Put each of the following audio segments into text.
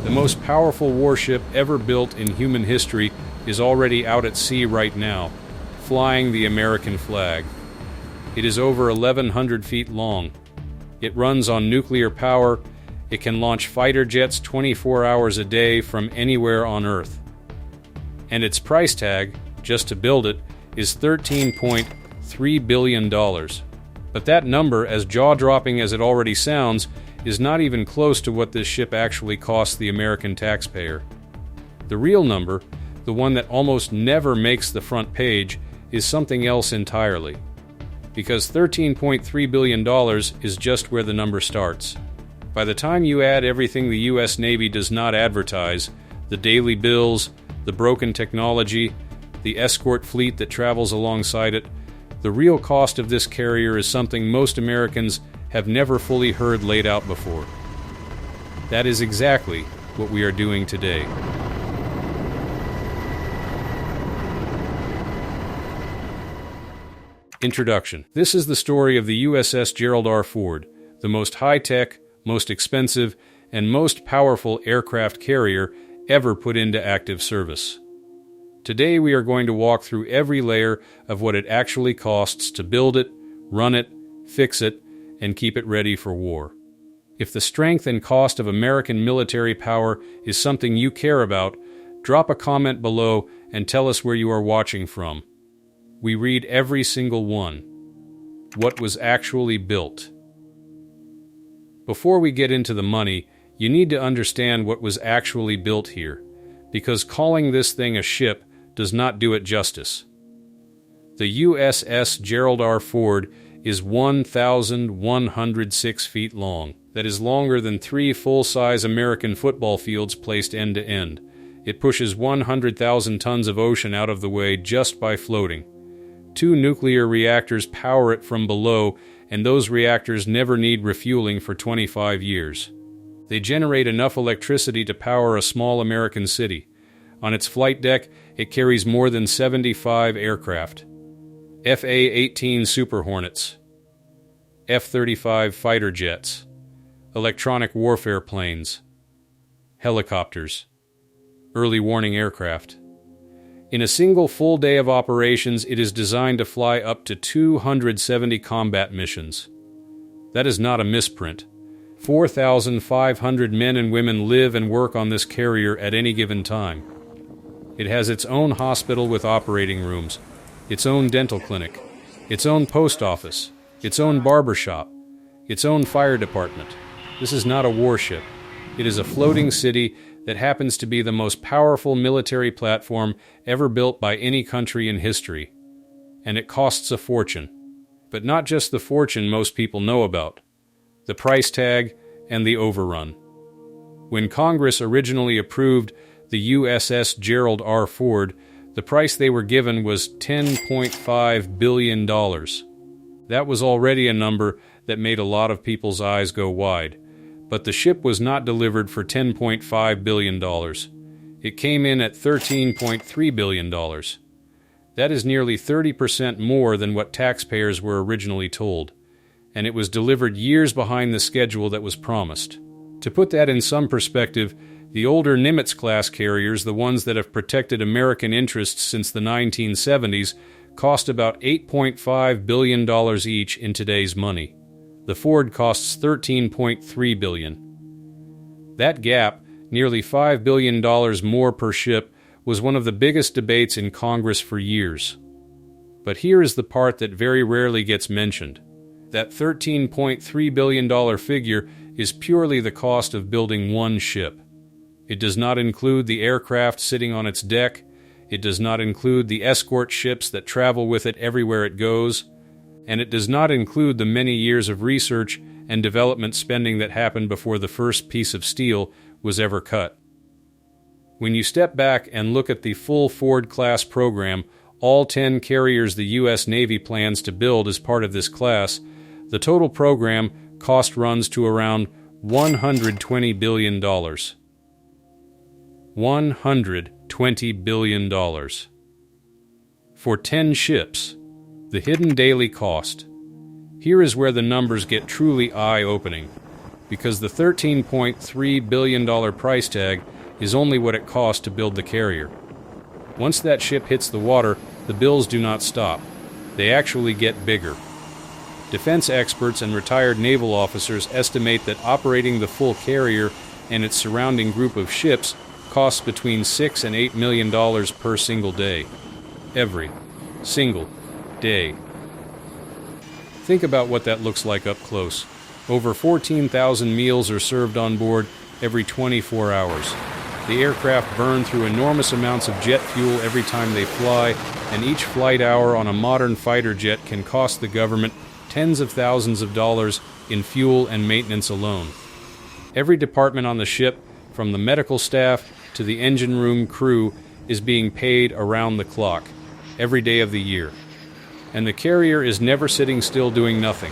The most powerful warship ever built in human history is already out at sea right now, flying the American flag. It is over 1,100 feet long. It runs on nuclear power. It can launch fighter jets 24 hours a day from anywhere on Earth. And its price tag, just to build it, is $13.3 billion. But that number, as jaw-dropping as it already sounds, is not even close to what this ship actually costs the American taxpayer. The real number, the one that almost never makes the front page, is something else entirely. Because $13.3 billion is just where the number starts. By the time you add everything the U.S. Navy does not advertise, the daily bills, the broken technology, the escort fleet that travels alongside it, the real cost of this carrier is something most Americans have never fully heard laid out before. That is exactly what we are doing today. Introduction. This is the story of the USS Gerald R. Ford, the most high-tech, most expensive, and most powerful aircraft carrier ever put into active service. Today we are going to walk through every layer of what it actually costs to build it, run it, fix it, and keep it ready for war. If the strength and cost of American military power is something you care about, drop a comment below and tell us where you are watching from. We read every single one. What was actually built? Before we get into the money, you need to understand what was actually built here, because calling this thing a ship does not do it justice. The USS Gerald R. Ford is 1,106 feet long. That is longer than 3 full-size American football fields placed end to end. It pushes 100,000 tons of ocean out of the way just by floating. 2 nuclear reactors power it from below, and those reactors never need refueling for 25 years. They generate enough electricity to power a small American city. On its flight deck, it carries more than 75 aircraft. FA-18 Super Hornets, F-35 fighter jets, electronic warfare planes, helicopters, early warning aircraft. In a single full day of operations, it is designed to fly up to 270 combat missions. That is not a misprint. 4,500 men and women live and work on this carrier at any given time. It has its own hospital with operating rooms, its own dental clinic, its own post office, its own barber shop, its own fire department. This is not a warship. It is a floating city that happens to be the most powerful military platform ever built by any country in history. And it costs a fortune. But not just the fortune most people know about. The price tag and the overrun. When Congress originally approved the USS Gerald R. Ford, the price they were given was $10.5 billion. That was already a number that made a lot of people's eyes go wide. But the ship was not delivered for $10.5 billion. It came in at $13.3 billion. That is nearly 30% more than what taxpayers were originally told. And it was delivered years behind the schedule that was promised. To put that in some perspective, the older Nimitz-class carriers, the ones that have protected American interests since the 1970s, cost about $8.5 billion each in today's money. The Ford costs $13.3 billion. That gap, nearly $5 billion more per ship, was one of the biggest debates in Congress for years. But here is the part that very rarely gets mentioned. That $13.3 billion figure is purely the cost of building one ship. It does not include the aircraft sitting on its deck. It does not include the escort ships that travel with it everywhere it goes. And it does not include the many years of research and development spending that happened before the first piece of steel was ever cut. When you step back and look at the full Ford-class program, all 10 carriers the U.S. Navy plans to build as part of this class, the total program cost runs to around $120 billion. $120 billion. For 10 ships. The hidden daily cost. Here is where the numbers get truly eye-opening. because the $13.3 billion price tag is only what it cost to build the carrier. Once that ship hits the water, the bills do not stop. They actually get bigger. Defense experts and retired naval officers estimate that operating the full carrier and its surrounding group of ships costs between $6 and $8 million per single day. Every single day. Think about what that looks like up close. Over 14,000 meals are served on board every 24 hours. The aircraft burn through enormous amounts of jet fuel every time they fly, and each flight hour on a modern fighter jet can cost the government tens of thousands of dollars in fuel and maintenance alone. Every department on the ship, from the medical staff to the engine room crew, is being paid around the clock, every day of the year. And the carrier is never sitting still doing nothing.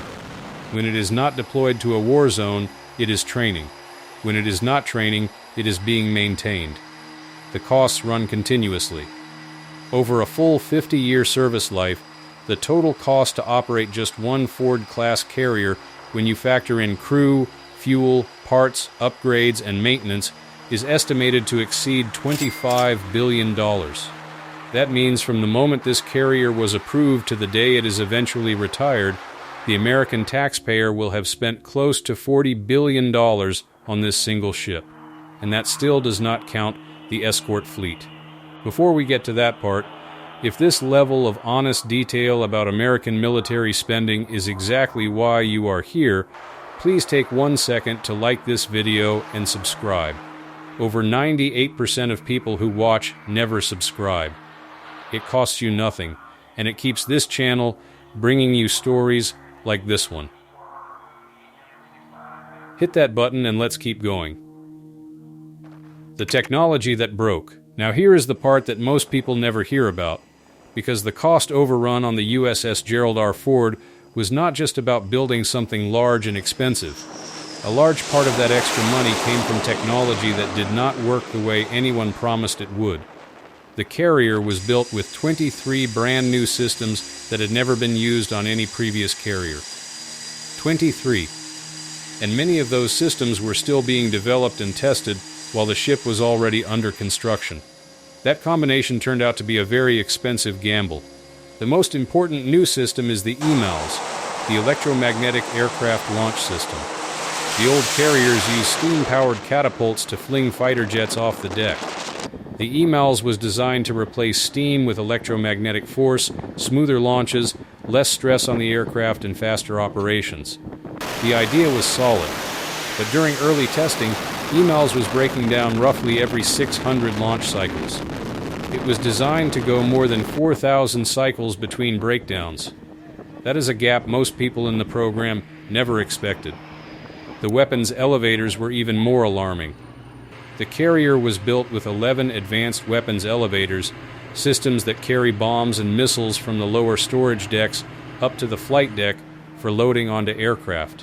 When it is not deployed to a war zone, it is training. When it is not training, it is being maintained. The costs run continuously. Over a full 50-year service life, the total cost to operate just one Ford-class carrier, when you factor in crew, fuel, parts, upgrades, and maintenance, is estimated to exceed $25 billion. That means from the moment this carrier was approved to the day it is eventually retired, the American taxpayer will have spent close to $40 billion on this single ship. And that still does not count the escort fleet. Before we get to that part, if this level of honest detail about American military spending is exactly why you are here, please take 1 second to like this video and subscribe. Over 98% of people who watch never subscribe. It costs you nothing, and it keeps this channel bringing you stories like this one. Hit that button and let's keep going. The technology that broke. Now here is the part that most people never hear about, because the cost overrun on the USS Gerald R. Ford was not just about building something large and expensive. A large part of that extra money came from technology that did not work the way anyone promised it would. The carrier was built with 23 brand new systems that had never been used on any previous carrier. 23. And many of those systems were still being developed and tested while the ship was already under construction. That combination turned out to be a very expensive gamble. The most important new system is the EMALS, the Electromagnetic Aircraft Launch System. The old carriers used steam-powered catapults to fling fighter jets off the deck. The EMALS was designed to replace steam with electromagnetic force, smoother launches, less stress on the aircraft, and faster operations. The idea was solid, but during early testing, EMALS was breaking down roughly every 600 launch cycles. It was designed to go more than 4,000 cycles between breakdowns. That is a gap most people in the program never expected. The weapons elevators were even more alarming. The carrier was built with 11 advanced weapons elevators, systems that carry bombs and missiles from the lower storage decks up to the flight deck for loading onto aircraft.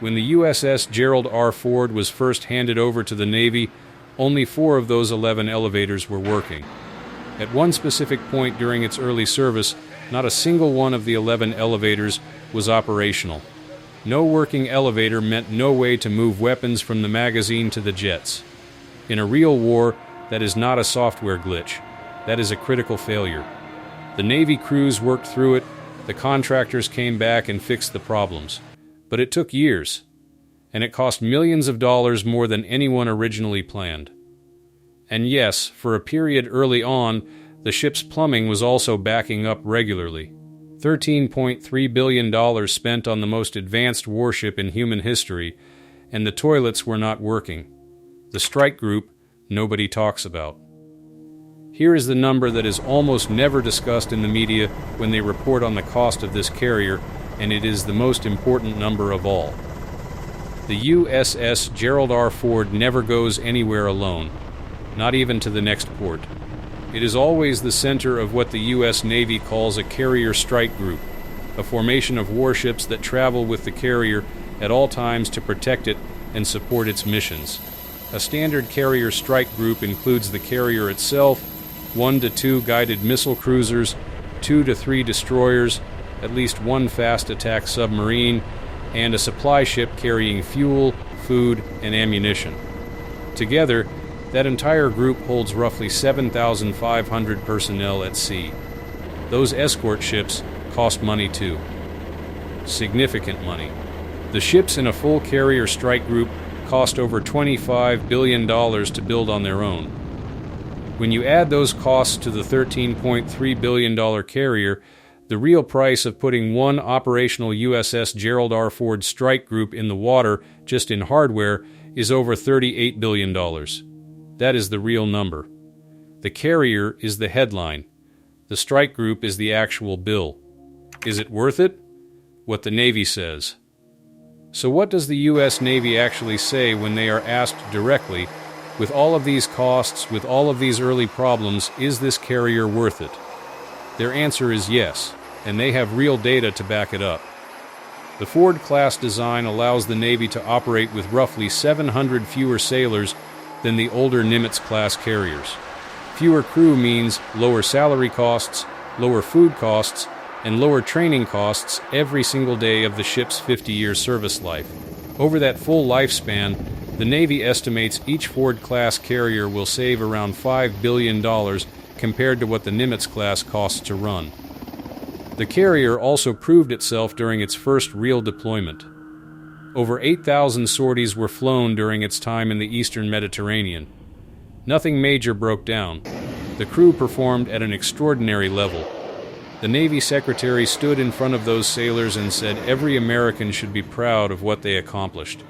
When the USS Gerald R. Ford was first handed over to the Navy, only 4 of those 11 elevators were working. At one specific point during its early service, not a single one of the 11 elevators was operational. No working elevator meant no way to move weapons from the magazine to the jets. In a real war, that is not a software glitch. That is a critical failure. The Navy crews worked through it, the contractors came back and fixed the problems. But it took years, and it cost millions of dollars more than anyone originally planned. And yes, for a period early on, the ship's plumbing was also backing up regularly. $13.3 billion spent on the most advanced warship in human history, and the toilets were not working. The strike group nobody talks about. Here is the number that is almost never discussed in the media when they report on the cost of this carrier, and it is the most important number of all. The USS Gerald R. Ford never goes anywhere alone, not even to the next port. It is always the center of what the U.S. Navy calls a carrier strike group, a formation of warships that travel with the carrier at all times to protect it and support its missions. A standard carrier strike group includes the carrier itself, 1 to 2 guided missile cruisers, 2 to 3 destroyers, at least 1 fast attack submarine, and a supply ship carrying fuel, food, and ammunition. Together, that entire group holds roughly 7,500 personnel at sea. Those escort ships cost money too. Significant money. The ships in a full carrier strike group cost over $25 billion to build on their own. When you add those costs to the $13.3 billion carrier, the real price of putting one operational USS Gerald R. Ford strike group in the water just in hardware is over $38 billion. That is the real number. The carrier is the headline. The strike group is the actual bill. Is it worth it? What the Navy says. So what does the U.S. Navy actually say when they are asked directly, with all of these costs, with all of these early problems, is this carrier worth it? Their answer is yes, and they have real data to back it up. The Ford-class design allows the Navy to operate with roughly 700 fewer sailors than the older Nimitz-class carriers. Fewer crew means lower salary costs, lower food costs, and lower training costs every single day of the ship's 50-year service life. Over that full lifespan, the Navy estimates each Ford-class carrier will save around $5 billion compared to what the Nimitz-class costs to run. The carrier also proved itself during its first real deployment. Over 8,000 sorties were flown during its time in the eastern Mediterranean. Nothing major broke down. The crew performed at an extraordinary level. The Navy Secretary stood in front of those sailors and said every American should be proud of what they accomplished.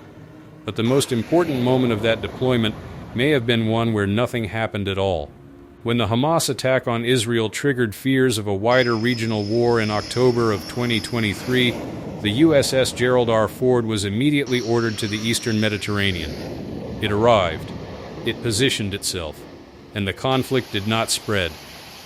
But the most important moment of that deployment may have been one where nothing happened at all. When the Hamas attack on Israel triggered fears of a wider regional war in October of 2023, the USS Gerald R. Ford was immediately ordered to the eastern Mediterranean. It arrived. It positioned itself. And the conflict did not spread.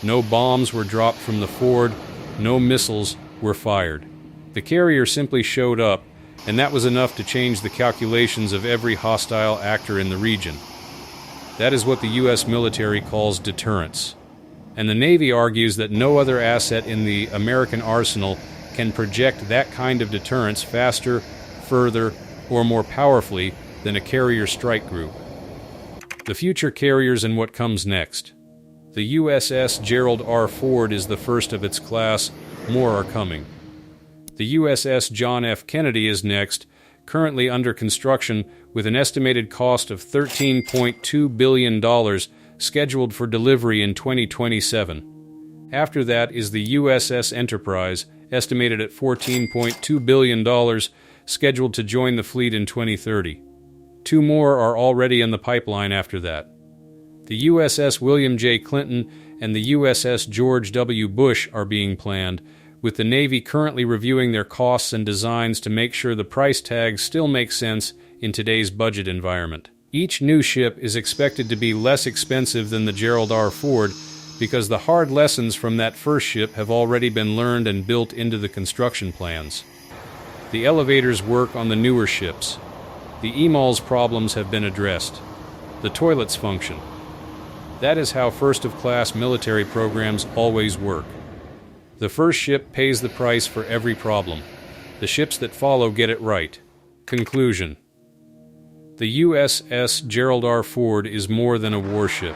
No bombs were dropped from the Ford. No missiles were fired. The carrier simply showed up, and that was enough to change the calculations of every hostile actor in the region. That is what the U.S. military calls deterrence. And the Navy argues that no other asset in the American arsenal can project that kind of deterrence faster, further, or more powerfully than a carrier strike group. The future carriers and what comes next. The USS Gerald R. Ford is the first of its class. More are coming. The USS John F. Kennedy is next, currently under construction with an estimated cost of $13.2 billion, scheduled for delivery in 2027. After that is the USS Enterprise, estimated at $14.2 billion, scheduled to join the fleet in 2030. Two more are already in the pipeline after that. The USS William J. Clinton and the USS George W. Bush are being planned, with the Navy currently reviewing their costs and designs to make sure the price tags still make sense in today's budget environment. Each new ship is expected to be less expensive than the Gerald R. Ford because the hard lessons from that first ship have already been learned and built into the construction plans. The elevators work on the newer ships. The EMALS problems have been addressed. The toilets function. That is how first-of-class military programs always work. The first ship pays the price for every problem. The ships that follow get it right. Conclusion. The USS Gerald R. Ford is more than a warship.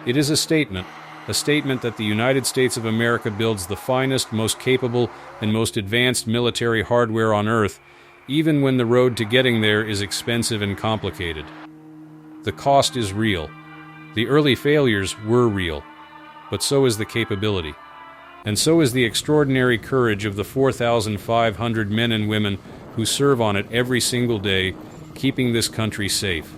It is a statement that the United States of America builds the finest, most capable, and most advanced military hardware on Earth, even when the road to getting there is expensive and complicated. The cost is real. The early failures were real, but so is the capability. And so is the extraordinary courage of the 4,500 men and women who serve on it every single day, keeping this country safe.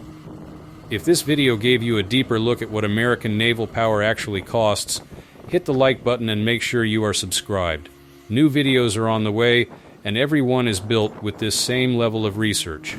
If this video gave you a deeper look at what American naval power actually costs, hit the like button and make sure you are subscribed. New videos are on the way, and every one is built with this same level of research.